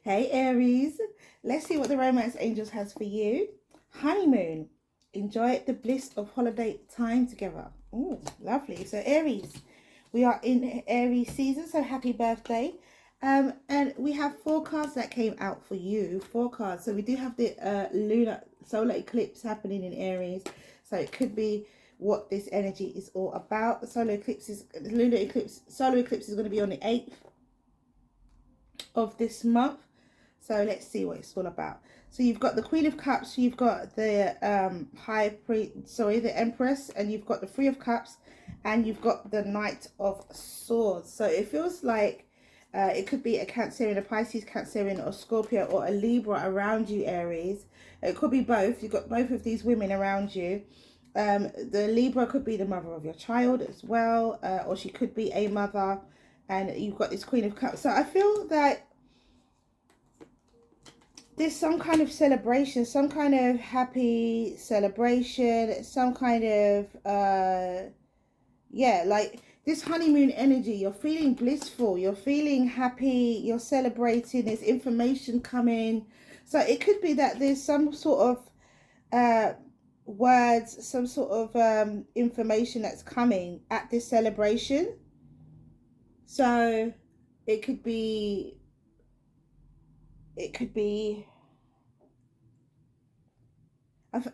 Hey Aries, let's see what the romance angels has for you. Honeymoon. Enjoy the bliss of holiday time together. Oh, lovely. So Aries, we are in Aries season, so happy birthday. And we have 4 cards that came out for you. 4 cards. So we do have the lunar solar eclipse happening in Aries. So it could be what this energy is all about. The solar eclipse is solar eclipse is going to be on the 8th of this month. So let's see what it's all about. So you've got the Queen of Cups, you've got the the Empress, and you've got the Three of Cups, and you've got the Knight of Swords. So it feels like it could be a Cancerian, a Pisces, Cancerian, or Scorpio, or a Libra around you, Aries. It could be both. You've got both of these women around you. The Libra could be the mother of your child as well, or she could be a mother, and you've got this Queen of Cups. So I feel that there's some kind of celebration, some kind of happy celebration, some kind of yeah, like this honeymoon energy. You're feeling blissful, you're feeling happy, you're celebrating, there's information coming. So it could be that there's some sort of words, some sort of information that's coming at this celebration. So it could be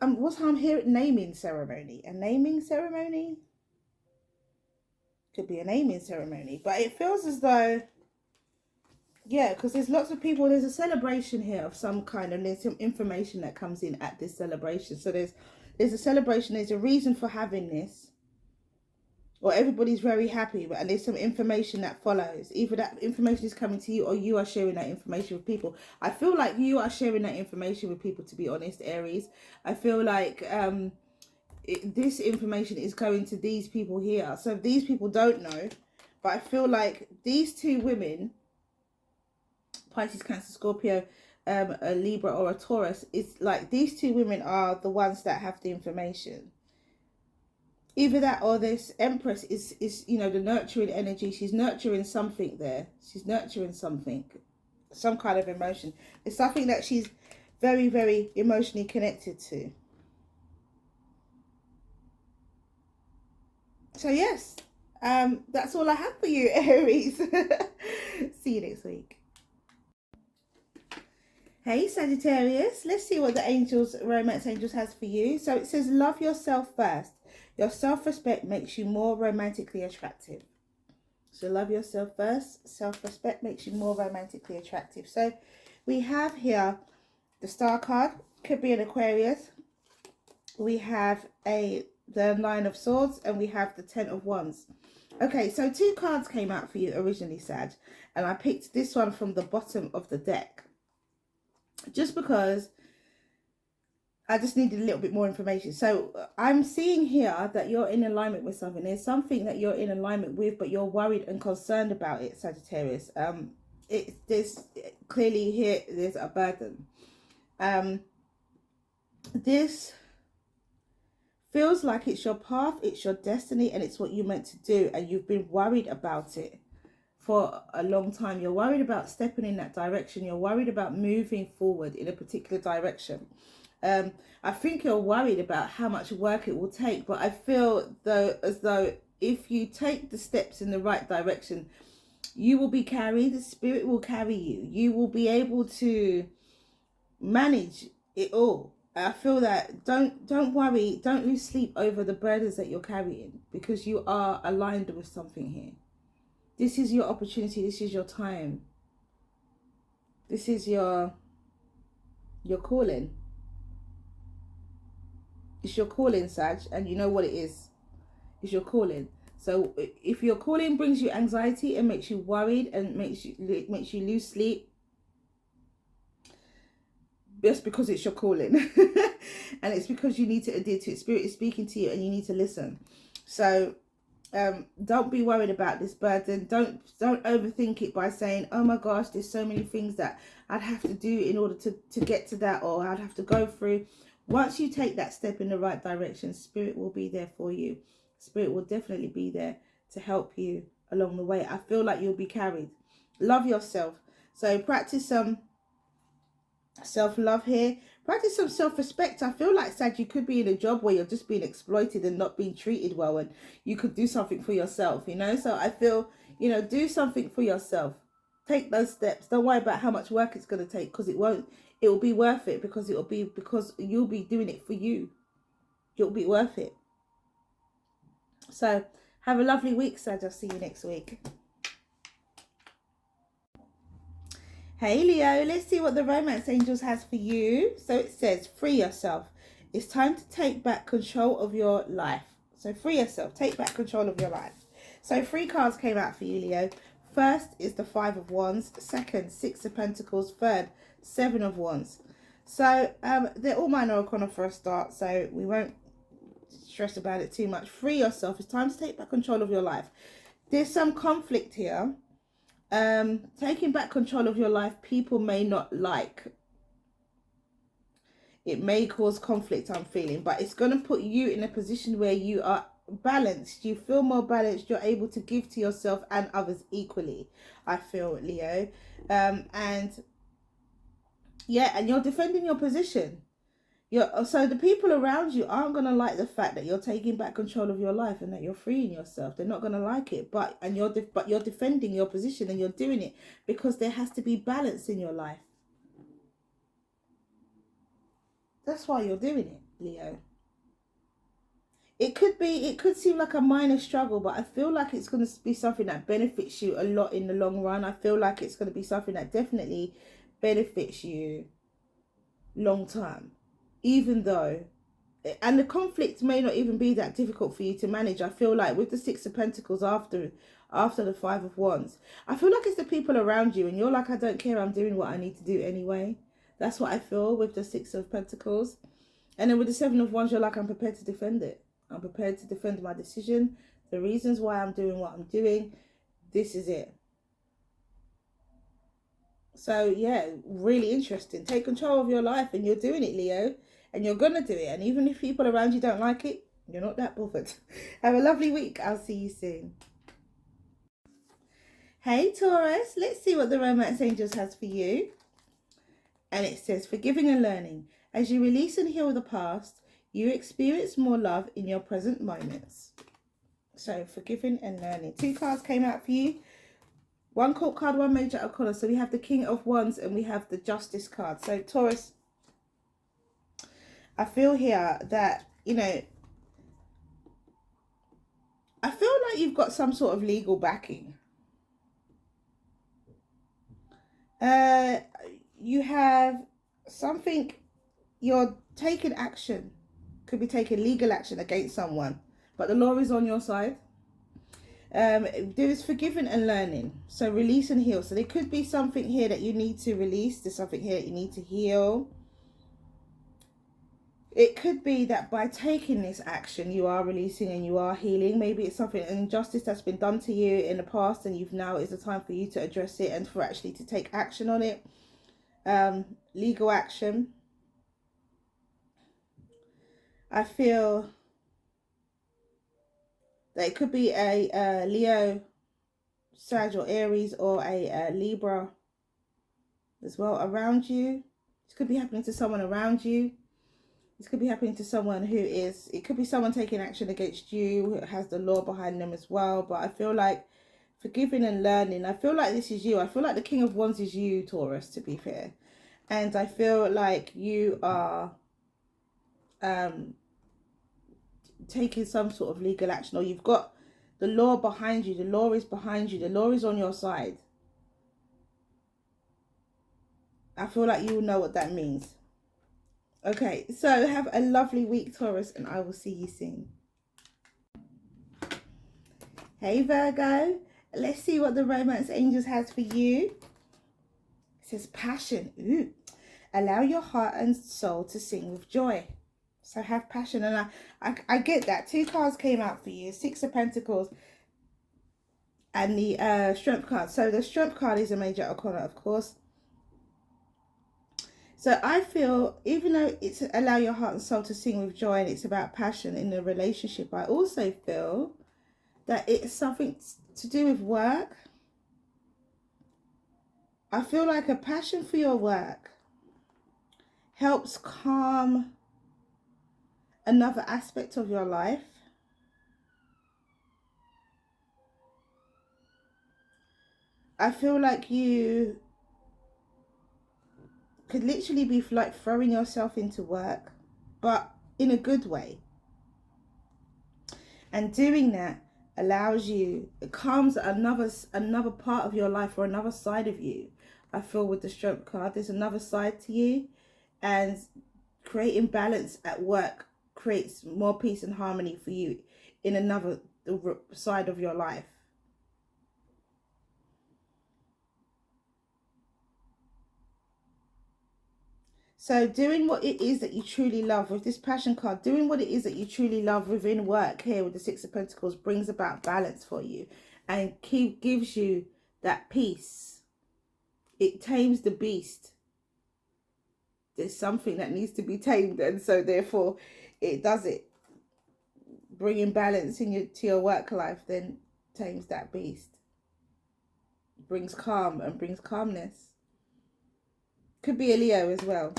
what I'm hearing, naming ceremony. A naming ceremony? Could be a naming ceremony. But it feels as though, yeah, because there's lots of people, there's a celebration here of some kind, and there's some information that comes in at this celebration. So there's a celebration, there's a reason for having this. Or everybody's very happy, and there's some information that follows. Either that information is coming to you, or you are sharing that information with people. I feel like you are sharing that information with people, to be honest, Aries. I feel like this information is going to these people here. So these people don't know, but I feel like these 2 women, Pisces, Cancer, Scorpio, a Libra or a Taurus, is like these 2 women are the ones that have the information. Either that, or this Empress is you know, the nurturing energy. She's nurturing something there. She's nurturing something, some kind of emotion. It's something that she's very, very emotionally connected to. So yes, that's all I have for you, Aries. See you next week. Hey Sagittarius, let's see what the angels, romance angels, has for you. So it says, love yourself first. Your self-respect makes you more romantically attractive. So love yourself first. Self-respect makes you more romantically attractive. So we have here the Star card. Could be an Aquarius. We have the 9 of Swords, and we have the 10 of Wands. Okay, so 2 cards came out for you originally, Sag. And I picked this one from the bottom of the deck, just because I just needed a little bit more information. So I'm seeing here that you're in alignment with something. There's something that you're in alignment with, but you're worried and concerned about it, Sagittarius. There's clearly here, there's a burden. This feels like it's your path, it's your destiny, and it's what you're meant to do. And you've been worried about it for a long time. You're worried about stepping in that direction. You're worried about moving forward in a particular direction. I think you're worried about how much work it will take, but I feel as though if you take the steps in the right direction, you will be carried. The spirit will carry you. You will be able to manage it all. I feel that don't worry, don't lose sleep over the burdens that you're carrying, because you are aligned with something here. This is your opportunity. This is your time. This is your calling. It's your calling, Sag, and you know what it is. It's your calling. So if your calling brings you anxiety and makes you worried and makes you lose sleep, just because it's your calling. And it's because you need to adhere to it. Spirit is speaking to you, and you need to listen. So don't be worried about this burden. Don't overthink it by saying, oh my gosh, there's so many things that I'd have to do in order to get to that, or I'd have to go through. Once you take that step in the right direction, Spirit will be there for you. Spirit will definitely be there to help you along the way. I feel like you'll be carried. Love yourself. So practice some Self-love here. Practice some self-respect. I feel like, Sag, you could be in a job where you're just being exploited and not being treated well, and you could do something for yourself, you know? So I feel, you know, do something for yourself. Take those steps. Don't worry about how much work it's going to take, because it won't. It will be worth it, because you'll be doing it for you. It'll be worth it. So have a lovely week, Sag. I'll see you next week. Hey Leo, let's see what the romance angels has for you. So it says, free yourself. It's time to take back control of your life. So free yourself, take back control of your life. So 3 cards came out for you, Leo. First is the 5 of Wands. Second, 6 of Pentacles. Third, 7 of Wands. So they're all minor arcana for a start, so we won't stress about it too much. Free yourself. It's time to take back control of your life. There's some conflict here. Taking back control of your life, people may not like. It may cause conflict, I'm feeling, but it's going to put you in a position where you are balanced. You feel more balanced. You're able to give to yourself and others equally, I feel, Leo. And yeah, and you're defending your position. So the people around you aren't going to like the fact that you're taking back control of your life and that you're freeing yourself. They're not going to like it, but you're defending your position, and you're doing it because there has to be balance in your life. That's why you're doing it, Leo. It could seem like a minor struggle, but I feel like it's going to be something that benefits you a lot in the long run. I feel like it's going to be something that definitely benefits you long term. Even though, and the conflict may not even be that difficult for you to manage. I feel like with the 6 of Pentacles after the 5 of Wands, I feel like it's the people around you, and you're like, I don't care, I'm doing what I need to do anyway. That's what I feel with the 6 of Pentacles. And then with the 7 of Wands, you're like, I'm prepared to defend it. I'm prepared to defend my decision, the reasons why I'm doing what I'm doing. This is it. So yeah, really interesting. Take control of your life, and you're doing it, Leo. And you're going to do it. And even if people around you don't like it, you're not that bothered. Have a lovely week. I'll see you soon. Hey, Taurus. Let's see what the romance angels has for you. And it says, forgiving and learning. As you release and heal the past, you experience more love in your present moments. So, forgiving and learning. 2 cards came out for you. 1 court card, 1 major arcana. So, we have the King of Wands and we have the Justice card. So, Taurus, I feel here that, you know, I feel like you've got some sort of legal backing. You have something, you're taking action. Could be taking legal action against someone, but the law is on your side. There is forgiving and learning. So release and heal. So there could be something here that you need to release. There's something here that you need to heal. It could be that by taking this action, you are releasing and you are healing. Maybe it's something, an injustice that's been done to you in the past, and you've now is the time for you to address it and for actually to take action on it. Legal action. I feel that it could be a Leo, Sag or Aries, or a Libra as well around you. This could be happening to someone around you. This could be happening to someone who is, it could be someone taking action against you, who has the law behind them as well. But I feel like forgiving and learning, I feel like this is you. I feel like the King of Wands is you, Taurus, to be fair. And I feel like you are taking some sort of legal action, or you've got the law behind you. The law is behind you. The law is on your side. I feel like you will know what that means. Okay, so have a lovely week, Taurus, and I will see you soon. Hey, Virgo. Let's see what the romance angels has for you. It says passion. Ooh. Allow your heart and soul to sing with joy. So have passion. And I get that. 2 cards came out for you. 6 of Pentacles and the Strength card. So the Strength card is a major arcana, of course. So I feel, even though it's allow your heart and soul to sing with joy and it's about passion in the relationship, I also feel that it's something to do with work. I feel like a passion for your work. helps calm another aspect of your life. I feel like you could literally be like throwing yourself into work, but in a good way. And doing that allows you, it calms another part of your life or another side of you. I feel with the Strength card, there's another side to you, and creating balance at work creates more peace and harmony for you in another side of your life. So doing what it is that you truly love with this passion card, doing what it is that you truly love within work here with the Six of Pentacles brings about balance for you and gives you that peace. It tames the beast. There's something that needs to be tamed, and so therefore it does it. Bringing balance to your work life then tames that beast. Brings calm and brings calmness. Could be a Leo as well.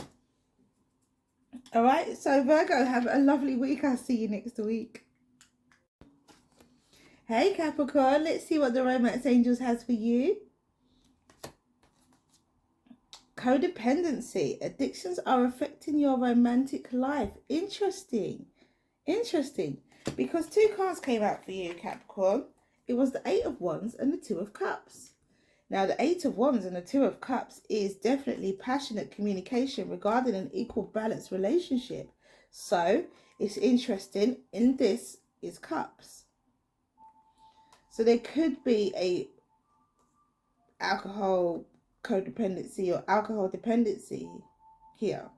All right, so Virgo, have a lovely week. I'll see you next week. Hey Capricorn, let's see what the Romance Angels has for you. Codependency. Addictions are affecting your romantic life. Interesting. Interesting. Because two cards came out for you, Capricorn. It was the Eight of Wands and the Two of Cups. Now, the Eight of Wands and the Two of Cups is definitely passionate communication regarding an equal balanced relationship. So, it's interesting. In this is Cups. So, there could be a alcohol codependency or alcohol dependency here.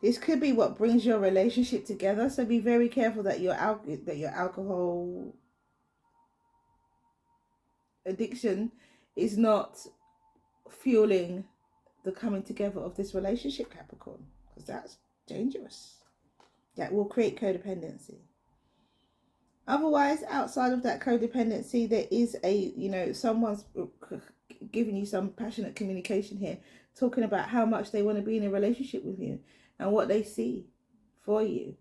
This could be what brings your relationship together. So, be very careful that your alcohol addiction is not fueling the coming together of this relationship, Capricorn, because that's dangerous. That will create codependency. Otherwise, outside of that codependency, there is someone's giving you some passionate communication here, talking about how much they want to be in a relationship with you and what they see for you.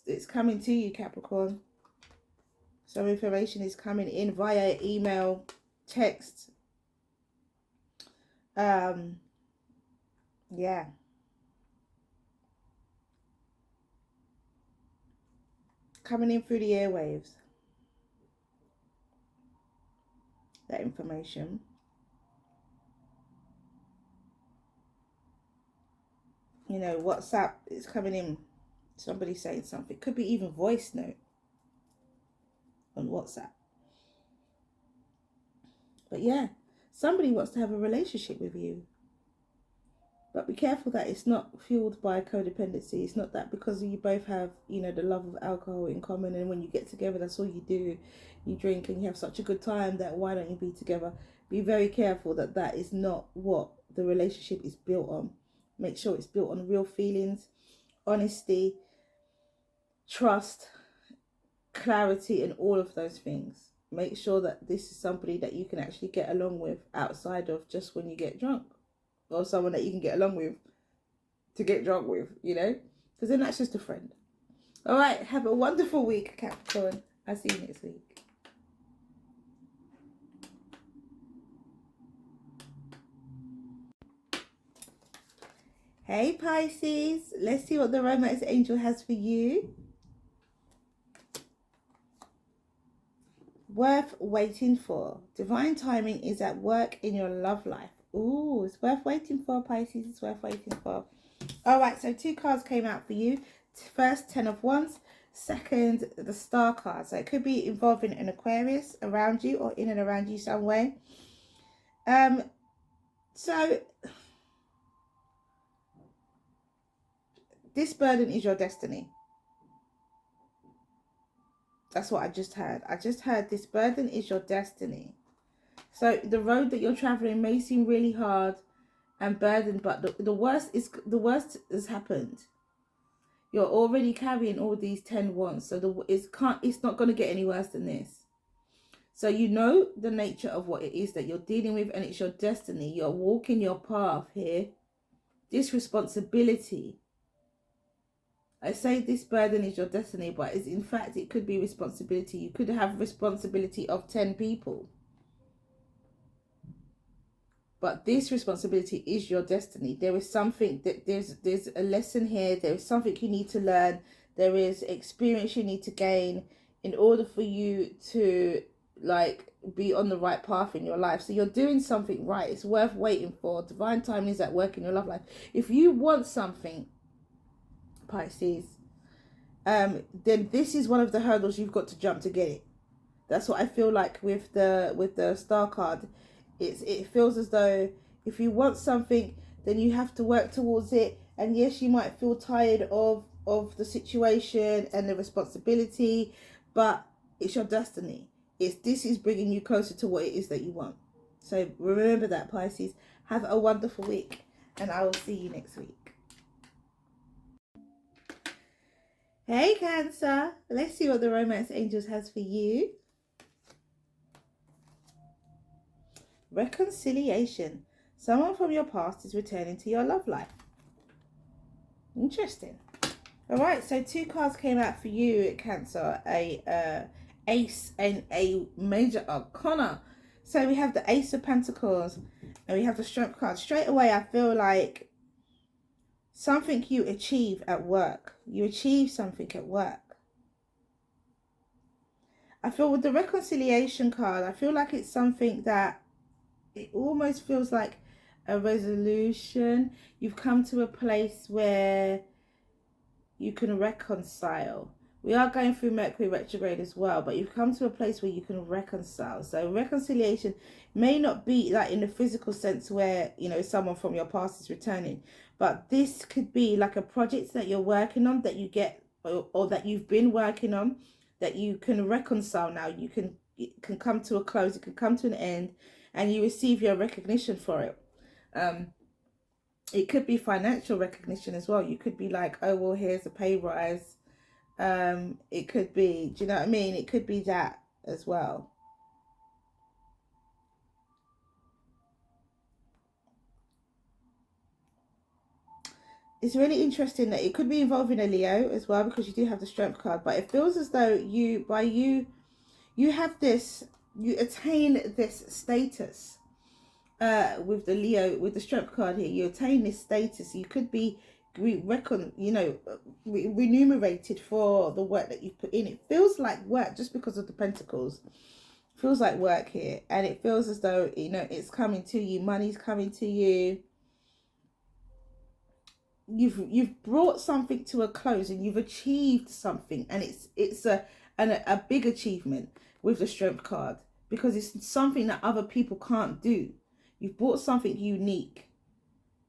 It's coming to you, Capricorn. Some information is coming in via email, text. Yeah. Coming in through the airwaves. That information. You know, WhatsApp is coming in. Somebody saying something. Could be even voice note on WhatsApp. But yeah, somebody wants to have a relationship with you. But be careful that it's not fueled by codependency. It's not that because you both have, the love of alcohol in common, and when you get together, that's all you do. You drink and you have such a good time that why don't you be together? Be very careful that that is not what the relationship is built on. Make sure it's built on real feelings, honesty, trust, clarity, and all of those things. Make sure that this is somebody that you can actually get along with outside of just when you get drunk. Or someone that you can get along with to get drunk with, because then that's just a friend. All right, have a wonderful week, Capricorn. I'll see you next week. Hey Pisces, let's see what the Romance Angel has for you. Worth waiting for. Divine timing is at work in your love life. Ooh, it's worth waiting for, Pisces. It's worth waiting for. All right, so two cards came out for you. First, 10 of Wands. Second, the Star card. So it could be involving an Aquarius around you or in and around you some way. So this burden is your destiny. That's what I just heard. I just heard this burden is your destiny. So the road that you're traveling may seem really hard and burdened, but the worst has happened. You're already carrying all these 10 wands, so it's not going to get any worse than this. So you know the nature of what it is that you're dealing with, and it's your destiny. You're walking your path here. This responsibility. I say this burden is your destiny, but it's, in fact, it could be responsibility. You could have responsibility of 10 people. But this responsibility is your destiny. There is something that there's a lesson here. There is something you need to learn. There is experience you need to gain in order for you to like be on the right path in your life. So you're doing something right. It's worth waiting for. Divine timing is at work in your love life. If you want something, Pisces, then this is one of the hurdles you've got to jump to get it. That's what I feel like with the star card. It feels as though if you want something, then you have to work towards it. And yes, you might feel tired of the situation and the responsibility, but it's your destiny. This is bringing you closer to what it is that you want. So remember that, Pisces. Have a wonderful week, and I will see you next week. Hey Cancer, let's see what the Romance Angels has for you. Reconciliation. Someone from your past is returning to your love life. Interesting. All right, so 2 cards came out for you, Cancer. A ace and a major arcana. So we have the Ace of Pentacles and we have the Strength card. Straight away, I feel like something you achieve at work. You achieve something at work. I feel with the Reconciliation card, I feel like it's something that it almost feels like a resolution. You've come to a place where you can reconcile. We are going through Mercury retrograde as well, but you've come to a place where you can reconcile. So reconciliation may not be like in the physical sense where, you know, someone from your past is returning, but this could be like a project that you're working on that you get or that you've been working on that you can reconcile now. It can come to a close, it can come to an end, and you receive your recognition for it. It could be financial recognition as well. You could be like, oh, well, here's a pay rise. It could be, do you know what I mean? It could be that as well. It's really interesting that it could be involving a Leo as well, because you do have the Strength card, but it feels as though you have this, you attain this status with the Leo, with the Strength card here. You attain this status. You could be remunerated for the work that you've put in. It feels like work just because of the Pentacles. It feels like work here, and it feels as though, you know, it's coming to you. Money's coming to you. You've brought something to a close and you've achieved something, and it's a big achievement with the Strength card, because it's something that other people can't do. You've brought something unique,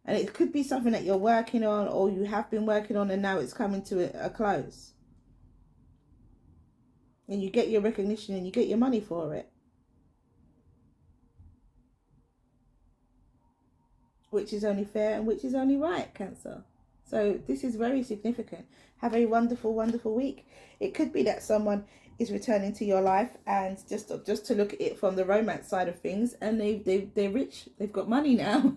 and it could be something that you're working on or you have been working on, and now it's coming to a close, and you get your recognition and you get your money for it, which is only fair and which is only right, Cancer. So this is very significant. Have a wonderful, wonderful week. It could be that someone is returning to your life, and just to look at it from the romance side of things, and they're rich, they've got money now,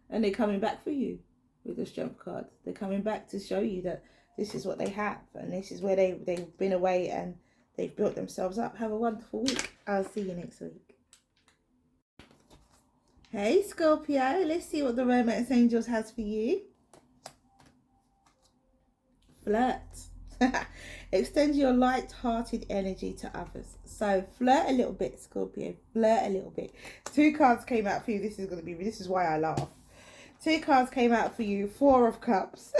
and they're coming back for you with the Strength card. They're coming back to show you that this is what they have, and this is where they've been away and they've built themselves up. Have a wonderful week. I'll see you next week. Hey Scorpio, let's see what the Romance Angels has for you. Flirt. Extend your light-hearted energy to others. So flirt a little bit, Scorpio. Flirt a little bit. 2 cards came out for you. This is why I laugh. 2 cards came out for you. 4 of Cups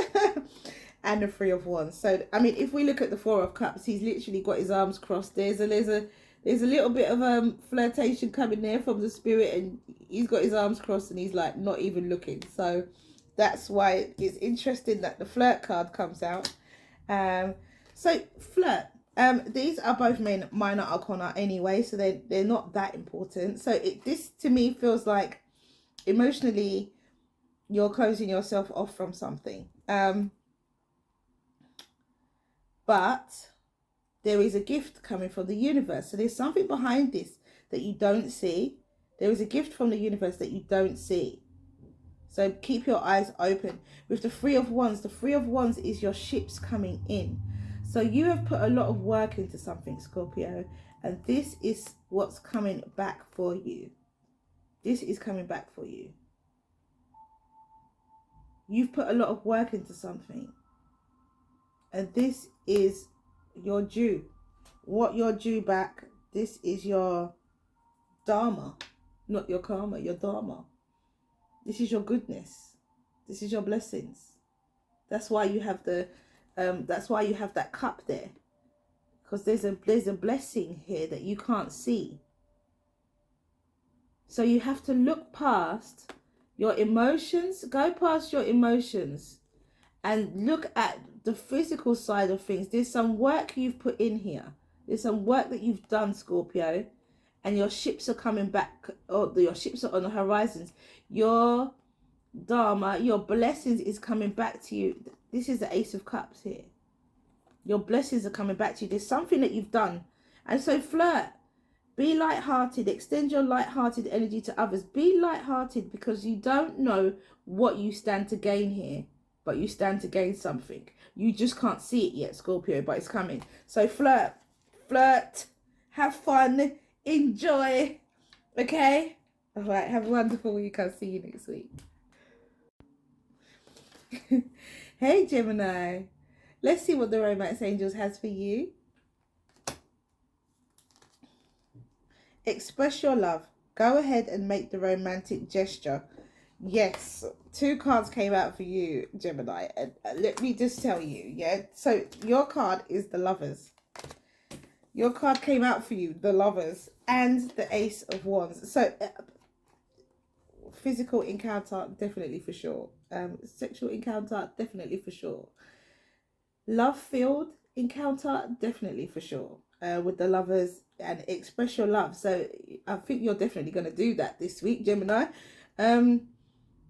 and the 3 of Wands. So I mean, if we look at the 4 of Cups, he's literally got his arms crossed. There's a little bit of flirtation coming there from the spirit, and he's got his arms crossed and he's like not even looking. So that's why it's interesting that the flirt card comes out. So flirt. These are both minor arcana anyway, so they're not that important. So this to me feels like emotionally you're closing yourself off from something. But there is a gift coming from the universe. So there's something behind this that you don't see. There is a gift from the universe that you don't see. So keep your eyes open. With the Three of Wands, the Three of Wands is your ships coming in. So you have put a lot of work into something, Scorpio, and this is what's coming back for you. This is coming back for you. You've put a lot of work into something, and this is your due. What you're due back, this is your dharma, not your karma, your dharma. This is your goodness. This is your blessings. That's why you have the that's why you have that cup there, because there's a blessing here that you can't see. So you have to look past your emotions, go past your emotions, and look at the physical side of things. There's some work you've put in here. There's some work that you've done, Scorpio, and your ships are coming back, or your ships are on the horizons. Your dharma, your blessings is coming back to you. This is the Ace of Cups here. Your blessings are coming back to you. There's something that you've done. And so flirt. Be light-hearted. Extend your light-hearted energy to others. Be light-hearted, because you don't know what you stand to gain here, but you stand to gain something. You just can't see it yet, Scorpio, but it's coming. So flirt. Flirt. Have fun. Enjoy. Okay? All right. Have a wonderful week. I'll see you next week. Hey, Gemini. Let's see what the Romance Angels has for you. Express your love. Go ahead and make the romantic gesture. Yes, 2 cards came out for you, Gemini. And let me just tell you, yeah? So your card is the Lovers. Your card came out for you, the Lovers, and the Ace of Wands. So physical encounter, definitely for sure. Sexual encounter, definitely for sure. Love-filled encounter, definitely for sure. With the Lovers, and express your love. So I think you're definitely going to do that this week, Gemini.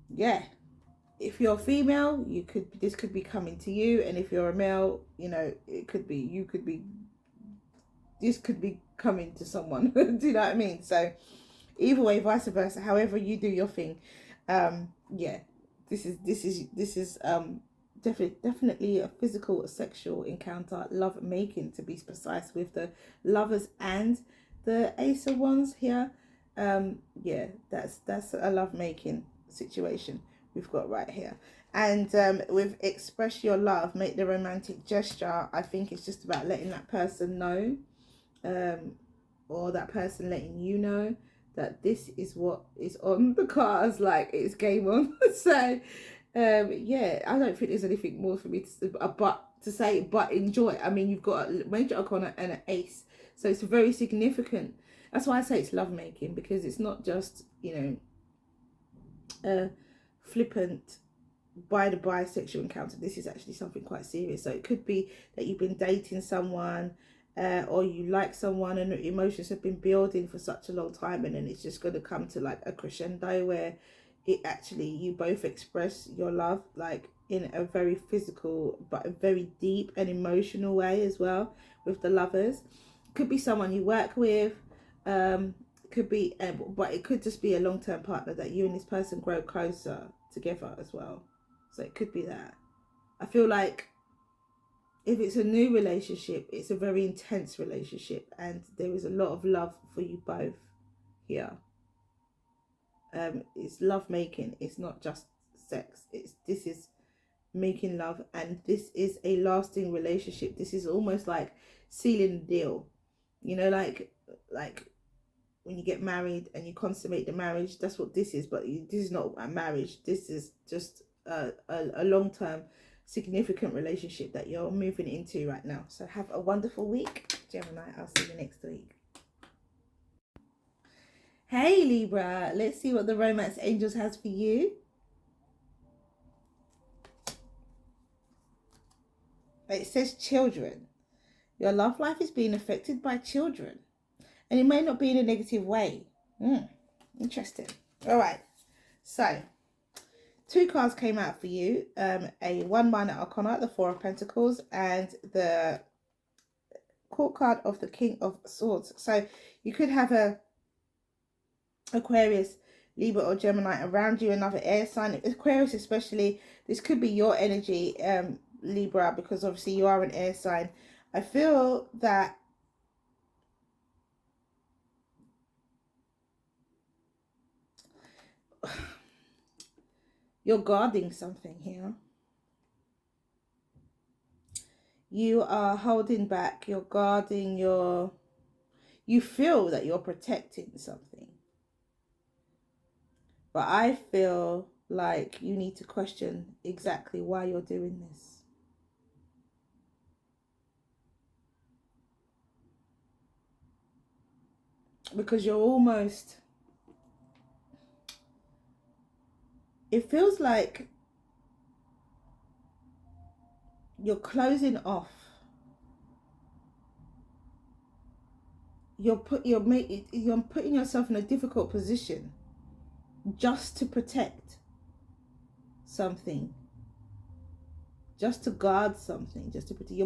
Yeah. If you're female, this could be coming to you, and if you're a male, you know, this could be coming to someone. Do you know what I mean? So either way, vice versa, however you do your thing. Yeah, this is definitely a physical, a sexual encounter, love making, to be precise, with the Lovers and the Ace of Wands here. Yeah, that's a love making situation we've got right here. And with express your love, make the romantic gesture, I think it's just about letting that person know, or that person letting you know that this is what is on the cards, like it's game on. So yeah, I don't think there's anything more for me to say but enjoy. I mean, you've got a major arcana and an ace, so it's very significant. That's why I say it's lovemaking, because it's not just, you know, flippant by the bisexual encounter. This is actually something quite serious. So it could be that you've been dating someone, or you like someone, and the emotions have been building for such a long time, and then it's just going to come to like a crescendo where it actually, you both express your love, like in a very physical but a very deep and emotional way as well, with the Lovers. Could be someone you work with, could be, but it could just be a long-term partner that you and this person grow closer together as well. So it could be that. I feel like if it's a new relationship, it's a very intense relationship, and there is a lot of love for you both here. It's love making. It's not just sex. This is making love, and this is a lasting relationship. This is almost like sealing the deal. You know, like when you get married and you consummate the marriage, that's what this is. But this is not a marriage. This is just a long-term, significant relationship that you're moving into right now. So have a wonderful week, Gemini. I'll see you next week. Hey, Libra. Let's see what the Romance Angels has for you. It says children. Your love life is being affected by children, and it may not be in a negative way. Interesting. All right. So 2 cards came out for you. A 1 minor arcana, the 4 of Pentacles, and the court card of the King of Swords. So you could have a Aquarius, Libra or Gemini around you, another air sign. Aquarius especially, this could be your energy, Libra, because obviously you are an air sign. I feel that you're guarding something here. You are holding back, you're guarding, you feel that you're protecting something. But I feel like you need to question exactly why you're doing this. Because you're almost, it feels like you're closing off. You're putting yourself in a difficult position just to protect something, just to guard something, just to protect.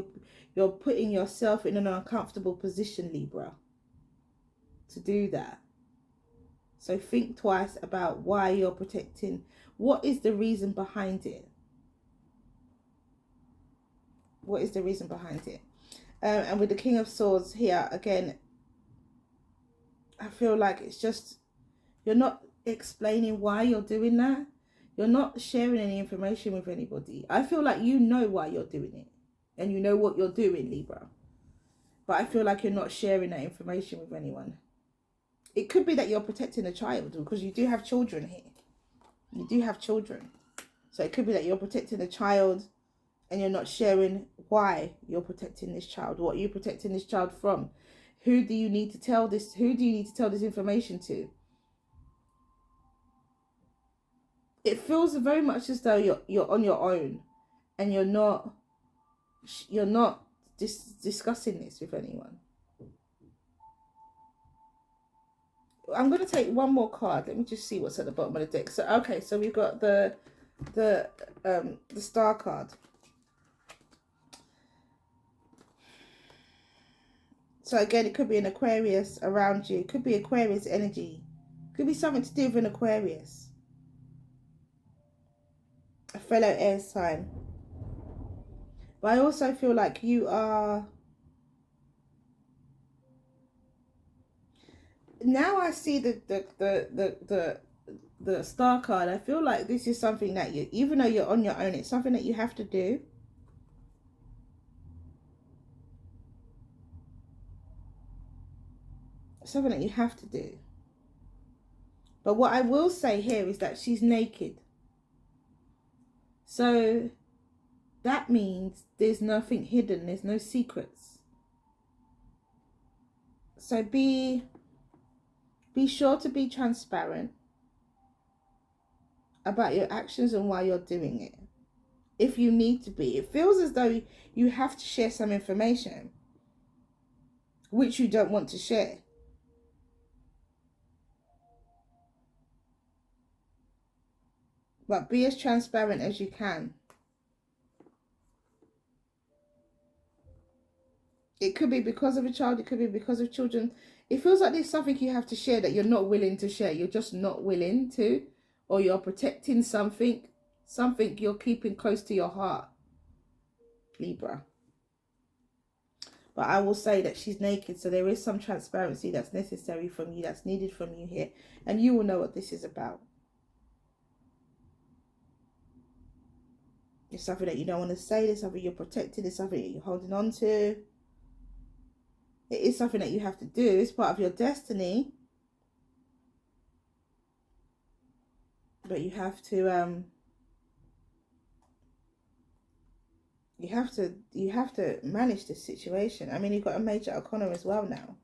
You're putting yourself in an uncomfortable position, Libra, to do that. So think twice about why you're protecting. What is the reason behind it? What is the reason behind it? And with the King of Swords here, again, I feel like it's just, you're not explaining why you're doing that. You're not sharing any information with anybody. I feel like you know why you're doing it. And you know what you're doing, Libra. But I feel like you're not sharing that information with anyone. It could be that you're protecting a child, because you do have children here. You do have children. So it could be that you're protecting a child and you're not sharing why you're protecting this child. What are you protecting this child from? Who do you need to tell this? Who do you need to tell this information to? It feels very much as though you're on your own, and you're not discussing this with anyone. I'm going to take one more card. Let me just see what's at the bottom of the deck. So okay, so we've got the Star card. So again, it could be an Aquarius around you. It could be Aquarius energy. It could be something to do with an Aquarius, a fellow air sign. But I also feel like you are, now I see the Star card. I feel like this is something that you, even though you're on your own, it's something that you have to do. Something that you have to do. But what I will say here is that she's naked. So that means there's nothing hidden. There's no secrets. So be sure to be transparent about your actions and why you're doing it. If you need to be. It feels as though you have to share some information which you don't want to share. But be as transparent as you can. It could be because of a child. It could be because of children. It feels like there's something you have to share that you're not willing to share. You're just not willing to. Or you're protecting something. Something you're keeping close to your heart, Libra. But I will say that she's naked. So there is some transparency that's necessary from you. That's needed from you here. And you will know what this is about. It's something that you don't want to say. It's something you're protecting. It's something that you're holding on to. It is something that you have to do. It's part of your destiny. But you have to you have to manage this situation. I mean, you've got a major arcana as well now.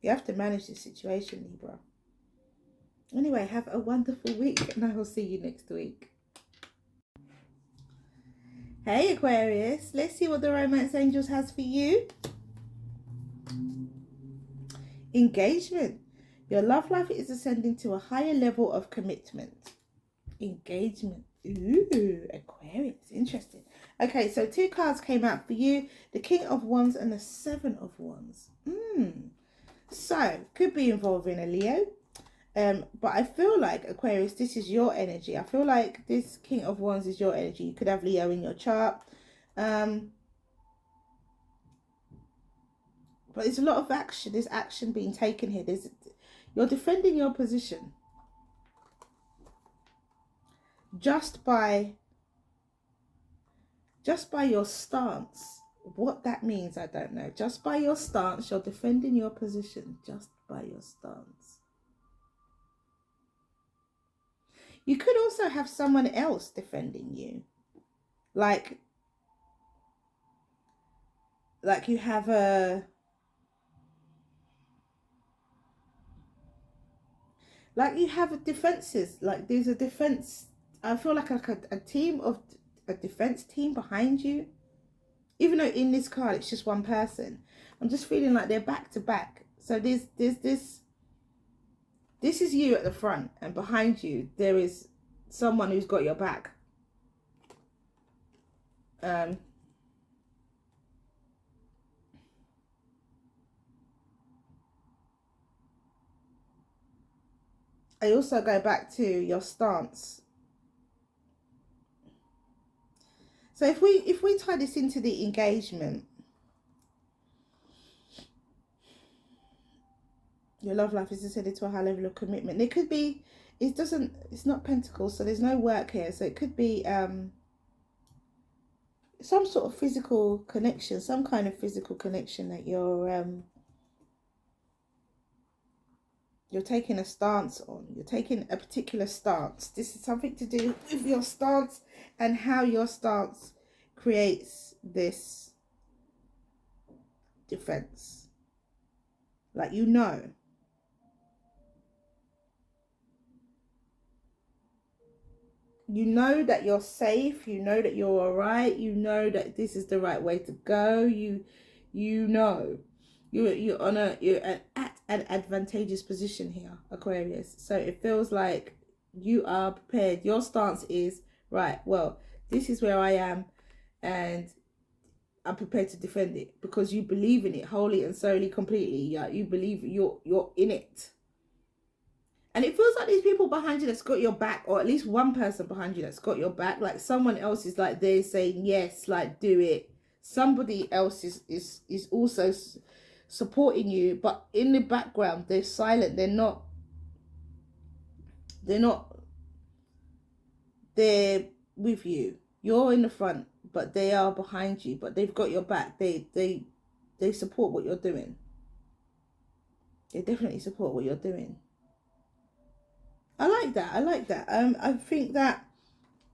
You have to manage this situation, Libra. Anyway, have a wonderful week, and I will see you next week. Hey Aquarius, let's see what the Romance Angels has for you. Engagement. Your love life is ascending to a higher level of commitment. Engagement. Ooh, Aquarius. Interesting. Okay, so 2 cards came out for you. The King of Wands and the 7 of Wands. So, could be involving a Leo. But I feel like, Aquarius, this is your energy. I feel like this King of Wands is your energy. You could have Leo in your chart. But there's a lot of action. There's action being taken here. You're defending your position. Just by your stance. What that means, I don't know. Just by your stance, you're defending your position. Just by your stance. You could also have someone else defending you. Like you have a... Like you have defenses. Like there's a defense. I feel like a team of... A defense team behind you. Even though in this card it's just one person. I'm just feeling like they're back to back. So there's this... This is you at the front, and behind you there is someone who's got your back. I also go back to your stance. So if we tie this into the engagement, your love life is ascended to a high level of commitment. It could be, it's not pentacles, so there's no work here. So it could be some sort of physical connection, some kind of physical connection that you're taking a stance on. You're taking a particular stance. This is something to do with your stance and how your stance creates this defense. Like, you know that you're safe, you know that you're all right, you know that this is the right way to go, you know you're at an advantageous position here, Aquarius. So it feels like you are prepared. Your stance is, right, well, this is where I am and I'm prepared to defend it, because you believe in it wholly and solely, completely. Yeah, you believe you're in it. And it feels like these people behind you that's got your back, or at least one person behind you that's got your back. Like someone else is like there saying, yes, like do it. Somebody else is also supporting you, but in the background, they're silent. They're not there with you. You're in the front, but they are behind you, but they've got your back. They support what you're doing. They definitely support what you're doing. I like that. I think that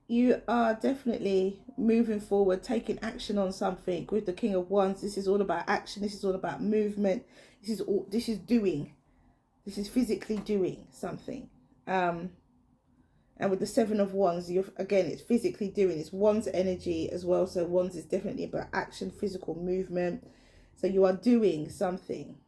you are definitely moving forward, taking action on something with the King of Wands. This is all about action. This is all about movement. This is doing. This is physically doing something. And with the 7 of Wands, again, it's physically doing. It's Wands energy as well. So Wands is definitely about action, physical movement. So you are doing something.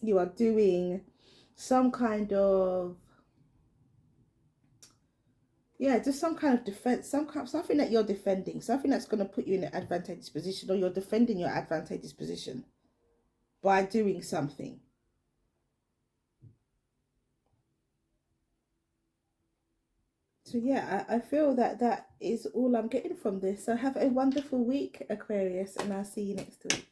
You are doing some kind of, yeah, just some kind of defense, something that you're defending, something that's going to put you in an advantageous position, or you're defending your advantageous position by doing something. So yeah, I feel that is all I'm getting from this. So have a wonderful week, Aquarius, and I'll see you next week.